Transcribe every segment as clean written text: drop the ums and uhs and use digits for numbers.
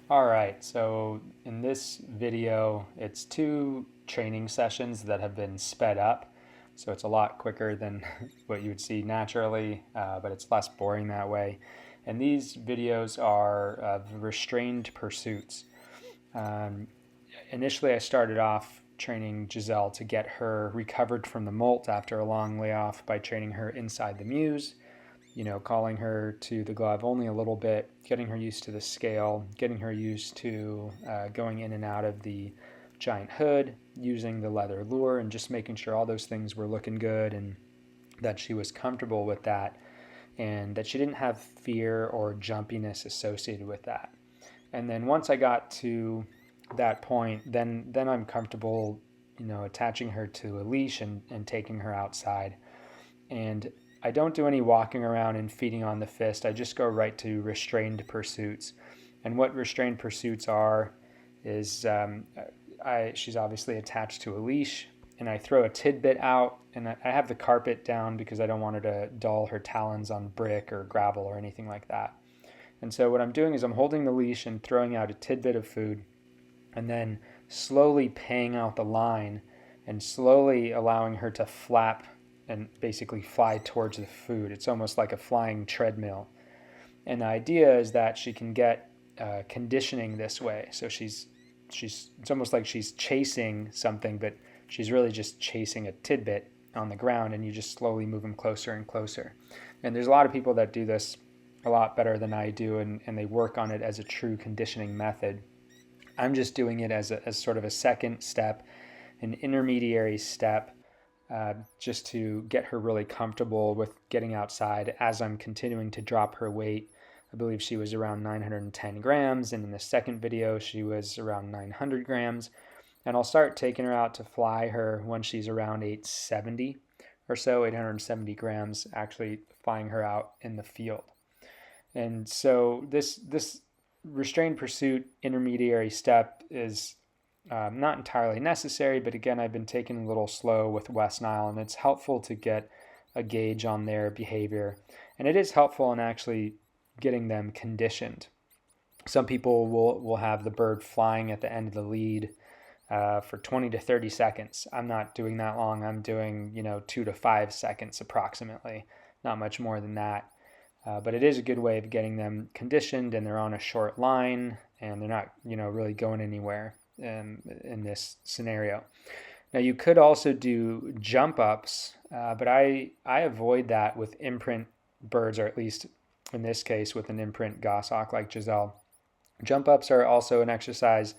All right, so in this video, it's two training sessions that have been sped up. So it's a lot quicker than what you would see naturally, but it's less boring that way. And these videos are of restrained pursuits. Um, Initially, I started off training Giselle to get her recovered from the molt after a long layoff by training her inside the mews, calling her to the glove only a little bit, getting her used to the scale, getting her used to going in and out of the giant hood, using the leather lure, and just making sure all those things were looking good and that she was comfortable with that and that she didn't have fear or jumpiness associated with that. And then once I got to that point, then I'm comfortable, attaching her to a leash and taking her outside. And I don't do any walking around and feeding on the fist. I just go right to restrained pursuits. And what restrained pursuits are is she's obviously attached to a leash, and I throw a tidbit out, and I have the carpet down because I don't want her to dull her talons on brick or gravel or anything like that. And so what I'm doing is I'm holding the leash and throwing out a tidbit of food, and then slowly paying out the line and slowly allowing her to flap and basically fly towards the food. It's almost like a flying treadmill. And the idea is that she can get conditioning this way. So it's almost like she's chasing something, but she's really just chasing a tidbit on the ground, and you just slowly move them closer and closer. And there's a lot of people that do this a lot better than I do, and they work on it as a true conditioning method. I'm just doing it as sort of a second step, an intermediary step, just to get her really comfortable with getting outside as I'm continuing to drop her weight. I believe she was around 910 grams, and in the second video she was around 900 grams. And I'll start taking her out to fly her when she's around 870 or so, 870 grams, actually flying her out in the field. And so this restrained pursuit intermediary step is not entirely necessary, but again, I've been taking a little slow with West Nile, and it's helpful to get a gauge on their behavior. And it is helpful in actually getting them conditioned. Some people will have the bird flying at the end of the lead for 20 to 30 seconds. I'm not doing that long. I'm doing 2 to 5 seconds approximately, not much more than that. But it is a good way of getting them conditioned, and they're on a short line, and they're not really going anywhere in this scenario. Now you could also do jump ups, but I avoid that with imprint birds, or at least in this case with an imprint goshawk like Giselle. Jump ups are also an exercise,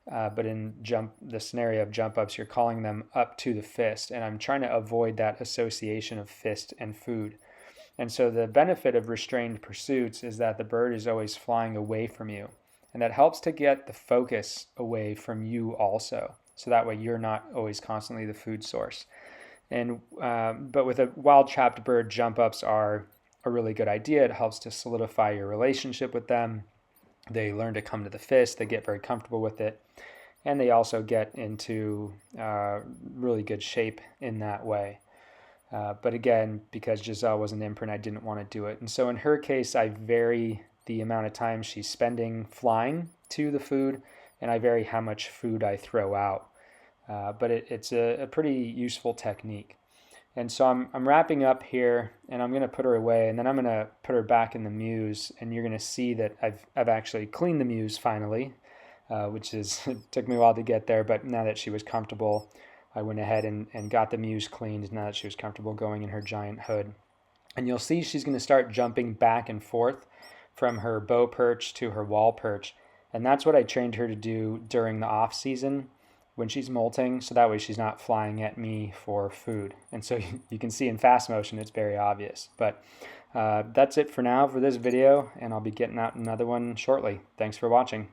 but in the scenario of jump ups, you're calling them up to the fist, and I'm trying to avoid that association of fist and food. And so the benefit of restrained pursuits is that the bird is always flying away from you. And that helps to get the focus away from you also. So that way you're not always constantly the food source. And but with a wild trapped bird, jump ups are a really good idea. It helps to solidify your relationship with them. They learn to come to the fist. They get very comfortable with it. And they also get into really good shape in that way. But again, because Giselle was an imprint, I didn't want to do it. And so in her case, I vary the amount of time she's spending flying to the food, and I vary how much food I throw out. But it's a pretty useful technique. And so I'm wrapping up here, and I'm going to put her away, and then I'm going to put her back in the mews, and you're going to see that I've actually cleaned the mews finally, which is it took me a while to get there, but now that she was comfortable, I went ahead and got the mews cleaned now that she was comfortable going in her giant hood. And you'll see she's going to start jumping back and forth from her bow perch to her wall perch. And that's what I trained her to do during the off season when she's molting, so that way she's not flying at me for food. And so you can see in fast motion, it's very obvious. But that's it for now for this video, and I'll be getting out another one shortly. Thanks for watching.